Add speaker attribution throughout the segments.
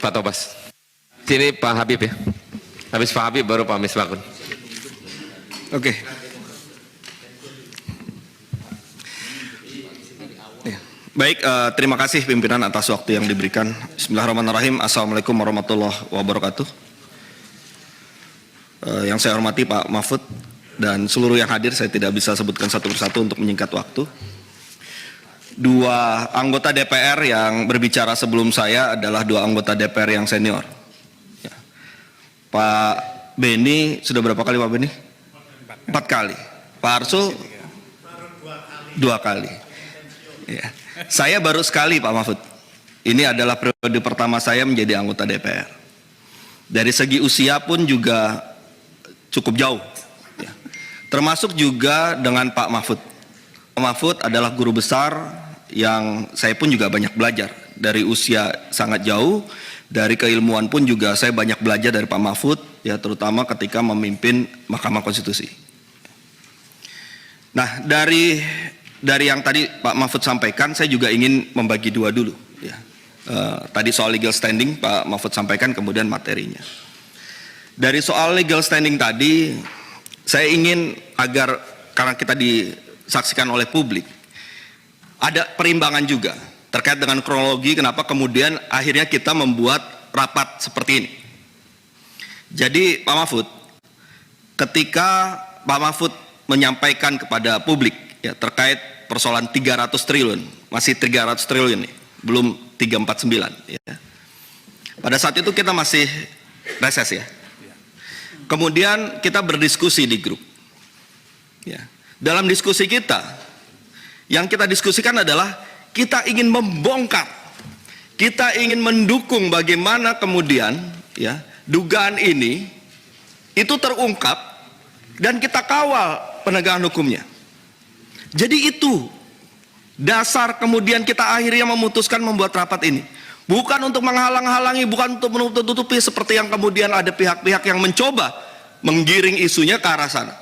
Speaker 1: Pak Tobas. Sini Pak Habib ya. Habis Pak Habib baru Pak Misbakun.
Speaker 2: Oke. Baik, terima kasih pimpinan atas waktu yang diberikan. Bismillahirrahmanirrahim. Assalamualaikum warahmatullahi wabarakatuh. Yang saya hormati Pak Mahfud dan seluruh yang hadir, saya tidak bisa sebutkan satu persatu untuk menyingkat waktu. Dua anggota DPR yang berbicara sebelum saya adalah dua anggota DPR yang senior. Ya. Pak Beni sudah berapa kali Pak Beni? 4 kali. Pak Arsul 2 kali. Ya. Saya baru sekali Pak Mahfud. Ini adalah periode pertama saya menjadi anggota DPR. Dari segi usia pun juga cukup jauh. Ya. Termasuk juga dengan Pak Mahfud. Pak Mahfud adalah guru besar yang saya pun juga banyak belajar. Dari usia sangat jauh, dari keilmuan pun juga saya banyak belajar dari Pak Mahfud, ya terutama ketika memimpin Mahkamah Konstitusi. Nah, dari yang tadi Pak Mahfud sampaikan, saya juga ingin membagi dua dulu. Ya. Tadi soal legal standing Pak Mahfud sampaikan, kemudian materinya. Dari soal legal standing tadi, saya ingin agar, karena kita disaksikan oleh publik, ada perimbangan juga terkait dengan kronologi kenapa kemudian akhirnya kita membuat rapat seperti ini. Jadi Pak Mahfud, ketika Pak Mahfud menyampaikan kepada publik ya, terkait persoalan 300 triliun, masih 300 triliun nih, belum 349 ya. Pada saat itu kita masih reses ya. Kemudian kita berdiskusi di grup. Ya. Dalam diskusi kita, yang kita diskusikan adalah kita ingin membongkar, kita ingin mendukung bagaimana kemudian ya dugaan ini itu terungkap dan kita kawal penegakan hukumnya. Jadi itu dasar kemudian kita akhirnya memutuskan membuat rapat ini. Bukan untuk menghalang-halangi, bukan untuk menutup-tutupi seperti yang kemudian ada pihak-pihak yang mencoba menggiring isunya ke arah sana.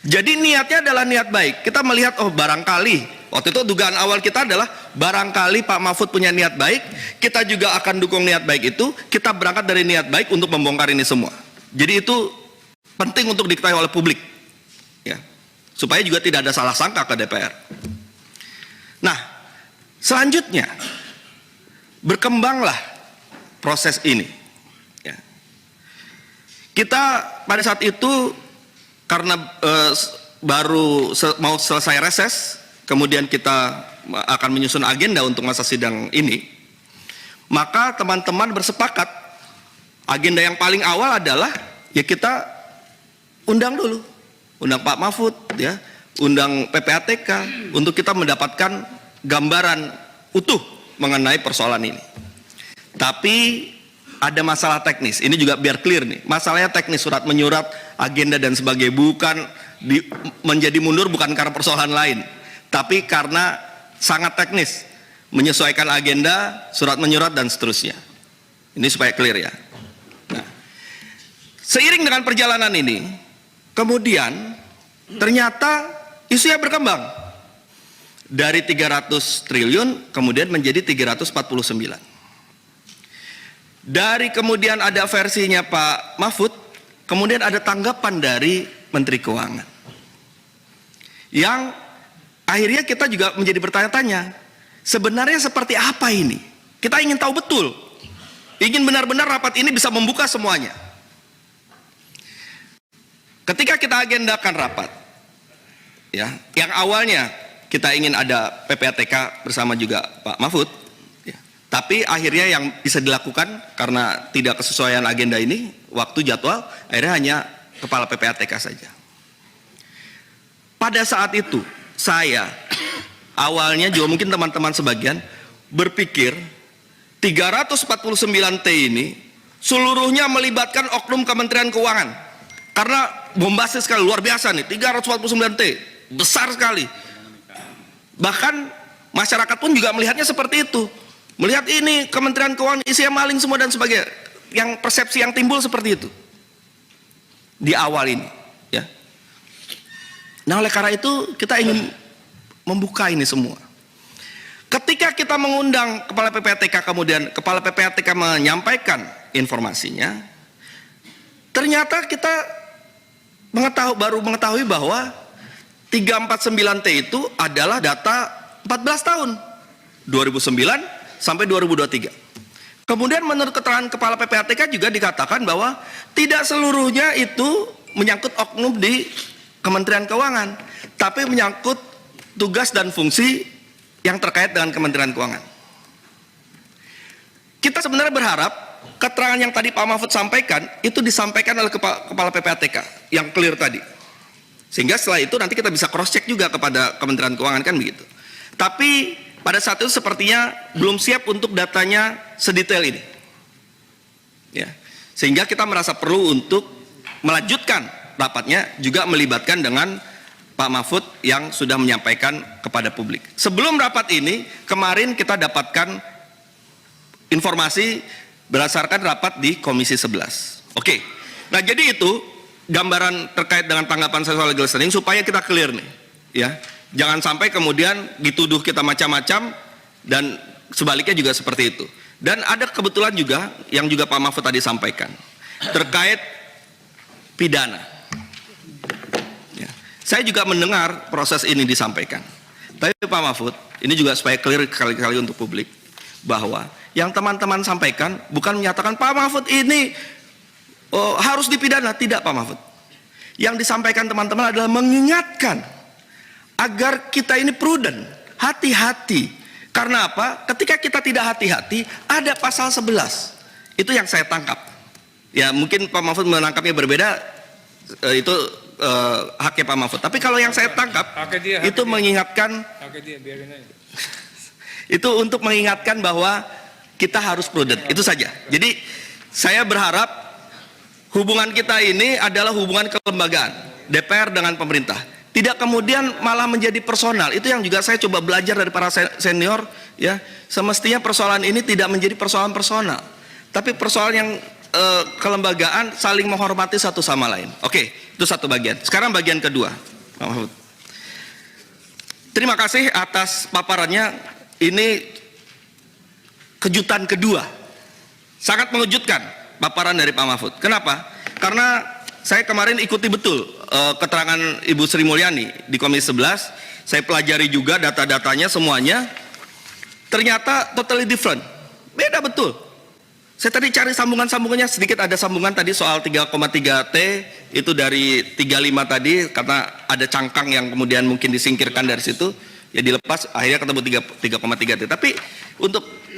Speaker 2: Jadi niatnya adalah niat baik. Kita melihat, oh barangkali, waktu itu dugaan awal kita adalah barangkali Pak Mahfud punya niat baik, kita juga akan dukung niat baik itu, kita berangkat dari niat baik untuk membongkar ini semua. Jadi itu penting untuk diketahui oleh publik. Ya. Supaya juga tidak ada salah sangka ke DPR. Nah, selanjutnya, berkembanglah proses ini. Ya. Kita pada saat itu, karena baru mau selesai reses, kemudian kita akan menyusun agenda untuk masa sidang ini, maka teman-teman bersepakat agenda yang paling awal adalah ya kita undang dulu, undang Pak Mahfud, ya, undang PPATK untuk kita mendapatkan gambaran utuh mengenai persoalan ini. Tapi ada masalah teknis, ini juga biar clear nih, masalahnya teknis, surat menyurat, agenda dan sebagainya, bukan menjadi mundur bukan karena persoalan lain, tapi karena sangat teknis, menyesuaikan agenda, surat menyurat dan seterusnya. Ini supaya clear ya. Nah, seiring dengan perjalanan ini, kemudian ternyata isunya berkembang dari 300 triliun kemudian menjadi 349. Dari kemudian ada versinya Pak Mahfud, kemudian ada tanggapan dari Menteri Keuangan. Yang akhirnya kita juga menjadi bertanya-tanya, sebenarnya seperti apa ini? Kita ingin tahu betul, ingin benar-benar rapat ini bisa membuka semuanya. Ketika kita agendakan rapat, ya, yang awalnya kita ingin ada PPATK bersama juga Pak Mahfud, tapi akhirnya yang bisa dilakukan karena tidak kesesuaian agenda ini, waktu jadwal, akhirnya hanya kepala PPATK saja. Pada saat itu, saya awalnya juga mungkin teman-teman sebagian berpikir 349T ini seluruhnya melibatkan oknum Kementerian Keuangan. Karena bombastis sekali, luar biasa nih, 349T, besar sekali. Bahkan masyarakat pun juga melihatnya seperti itu. Melihat ini Kementerian Keuangan isinya maling semua dan sebagainya, yang persepsi yang timbul seperti itu di awal ini, ya. Nah oleh karena itu kita ingin membuka ini semua. Ketika kita mengundang Kepala PPATK, kemudian Kepala PPATK menyampaikan informasinya, ternyata kita baru mengetahui bahwa 349T itu adalah data 14 tahun, 2009 sampai 2023. Kemudian menurut keterangan Kepala PPATK juga dikatakan bahwa tidak seluruhnya itu menyangkut oknum di Kementerian Keuangan, tapi menyangkut tugas dan fungsi yang terkait dengan Kementerian Keuangan. Kita sebenarnya berharap keterangan yang tadi Pak Mahfud sampaikan itu disampaikan oleh Kepala PPATK yang clear tadi, sehingga setelah itu nanti kita bisa cross check juga kepada Kementerian Keuangan, kan begitu. Tapi pada saat itu sepertinya belum siap untuk datanya sedetail ini, ya, sehingga kita merasa perlu untuk melanjutkan rapatnya, juga melibatkan dengan Pak Mahfud yang sudah menyampaikan kepada publik. Sebelum rapat ini, kemarin kita dapatkan informasi berdasarkan rapat di Komisi 11. Oke, nah jadi itu gambaran terkait dengan tanggapan saya soal legal standing, supaya kita clear nih, ya. Jangan sampai kemudian dituduh kita macam-macam dan sebaliknya juga seperti itu. Dan ada kebetulan juga yang juga Pak Mahfud tadi sampaikan terkait pidana. Saya juga mendengar proses ini disampaikan. Tapi Pak Mahfud, ini juga supaya clear kali-kali untuk publik, bahwa yang teman-teman sampaikan bukan menyatakan Pak Mahfud ini harus dipidana. Tidak, Pak Mahfud. Yang disampaikan teman-teman adalah mengingatkan agar kita ini prudent, hati-hati. Karena apa? Ketika kita tidak hati-hati, ada pasal 11. Itu yang saya tangkap. Ya, mungkin Pak Mahfud menangkapnya berbeda, itu haknya Pak Mahfud. Tapi kalau yang saya tangkap itu mengingatkan, itu untuk mengingatkan bahwa kita harus prudent. Itu saja. Jadi saya berharap hubungan kita ini adalah hubungan kelembagaan DPR dengan pemerintah. Tidak kemudian malah menjadi personal. Itu yang juga saya coba belajar dari para senior, ya. Semestinya persoalan ini tidak menjadi persoalan personal, tapi persoalan yang kelembagaan saling menghormati satu sama lain. Oke, itu satu bagian. Sekarang bagian kedua, Pak Mahfud. Terima kasih atas paparannya. Ini kejutan kedua, sangat mengejutkan paparan dari Pak Mahfud. Kenapa? Karena saya kemarin ikuti betul keterangan Ibu Sri Mulyani di Komisi 11. Saya pelajari juga data-datanya semuanya. Ternyata totally different, beda betul. Saya tadi cari sambungan-sambungannya, sedikit ada sambungan tadi soal 3,3T itu dari 35 tadi, karena ada cangkang yang kemudian mungkin disingkirkan dari situ, ya dilepas, akhirnya ketemu 3,3T. Tapi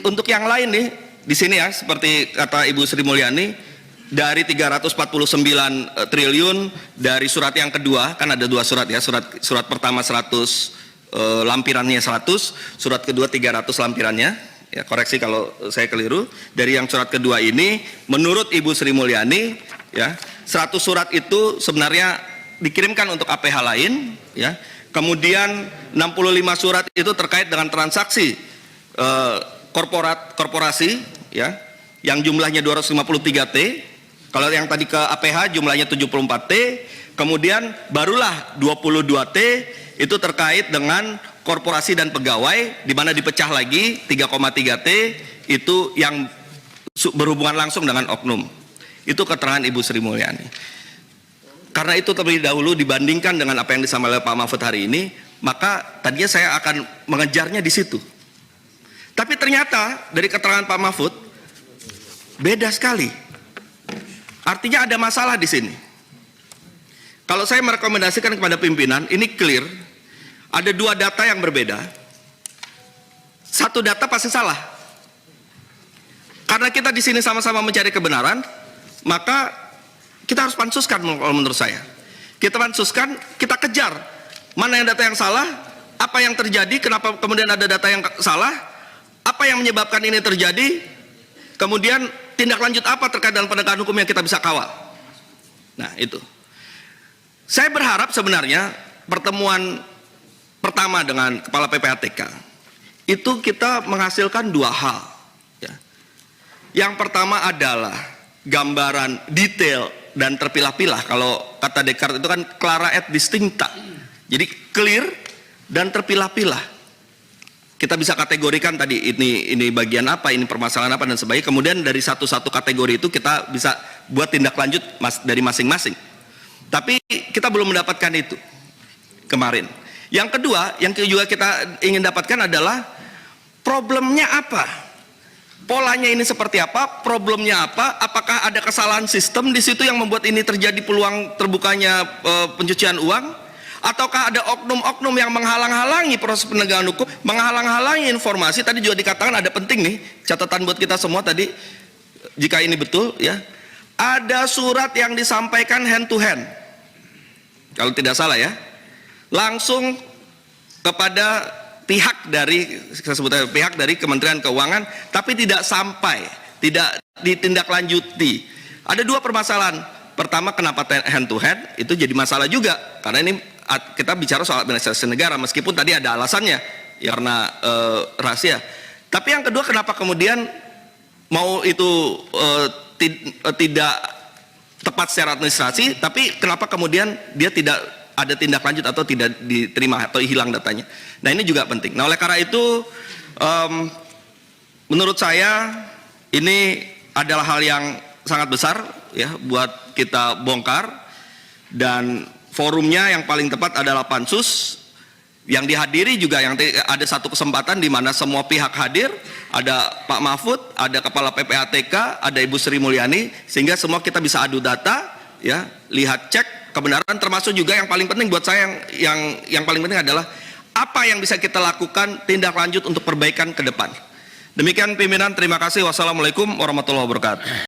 Speaker 2: untuk yang lain nih di sini, ya, seperti kata Ibu Sri Mulyani, dari 349 triliun dari surat yang kedua, kan ada dua surat, ya, surat pertama 100 lampirannya 100, surat kedua 300 lampirannya. Ya, koreksi kalau saya keliru. Dari yang surat kedua ini, menurut Ibu Sri Mulyani, ya, 100 surat itu sebenarnya dikirimkan untuk APH lain, ya. Kemudian 65 surat itu terkait dengan transaksi korporasi, ya, yang jumlahnya 253T. Kalau yang tadi ke APH jumlahnya 74T. Kemudian barulah 22T itu terkait dengan korporasi dan pegawai, di mana dipecah lagi 3,3T itu yang berhubungan langsung dengan oknum. Itu keterangan Ibu Sri Mulyani. Karena itu terlebih dahulu dibandingkan dengan apa yang disampaikan oleh Pak Mahfud hari ini, maka tadinya saya akan mengejarnya di situ. Tapi ternyata dari keterangan Pak Mahfud beda sekali. Artinya ada masalah di sini. Kalau saya merekomendasikan kepada pimpinan, ini clear. Ada dua data yang berbeda. Satu data pasti salah. Karena kita di sini sama-sama mencari kebenaran, maka kita harus pansuskan kalau menurut saya. Kita pansuskan, kita kejar mana yang data yang salah, apa yang terjadi, kenapa kemudian ada data yang salah, apa yang menyebabkan ini terjadi, kemudian tindak lanjut apa terkait dengan penegakan hukum yang kita bisa kawal. Nah, itu. Saya berharap sebenarnya pertemuan pertama dengan Kepala PPATK itu kita menghasilkan dua hal, ya. Yang pertama adalah gambaran detail dan terpilah-pilah. Kalau kata Descartes itu kan clara et distincta, jadi clear dan terpilah-pilah kita bisa kategorikan tadi ini bagian apa, ini permasalahan apa dan sebagainya. Kemudian dari satu-satu kategori itu kita bisa buat tindak lanjut dari masing-masing. Tapi kita belum mendapatkan itu kemarin. Yang kedua, yang juga kita ingin dapatkan adalah problemnya apa? Polanya ini seperti apa? Problemnya apa? Apakah ada kesalahan sistem di situ yang membuat ini terjadi peluang terbukanya pencucian uang? Ataukah ada oknum-oknum yang menghalang-halangi proses penegakan hukum, menghalang-halangi informasi? Tadi juga dikatakan ada penting nih, catatan buat kita semua tadi, jika ini betul ya. Ada surat yang disampaikan hand to hand, kalau tidak salah ya, langsung kepada pihak dari, saya sebutnya pihak dari Kementerian Keuangan, tapi tidak sampai, tidak ditindaklanjuti. Ada dua permasalahan. Pertama, kenapa hand to hand? Itu jadi masalah juga, karena ini kita bicara soal administrasi negara, meskipun tadi ada alasannya ya, karena rahasia. Tapi yang kedua, kenapa kemudian mau itu tidak tepat secara administrasi, tapi kenapa kemudian dia tidak ada tindak lanjut atau tidak diterima atau hilang datanya? Nah, ini juga penting. Nah, oleh karena itu menurut saya ini adalah hal yang sangat besar ya buat kita bongkar, dan forumnya yang paling tepat adalah Pansus. Yang dihadiri juga yang ada satu kesempatan di mana semua pihak hadir, ada Pak Mahfud, ada Kepala PPATK, ada Ibu Sri Mulyani, sehingga semua kita bisa adu data ya, lihat cek kebenaran, termasuk juga yang paling penting buat saya, yang paling penting adalah apa yang bisa kita lakukan tindak lanjut untuk perbaikan ke depan. Demikian pimpinan, terima kasih. Wassalamualaikum warahmatullahi wabarakatuh.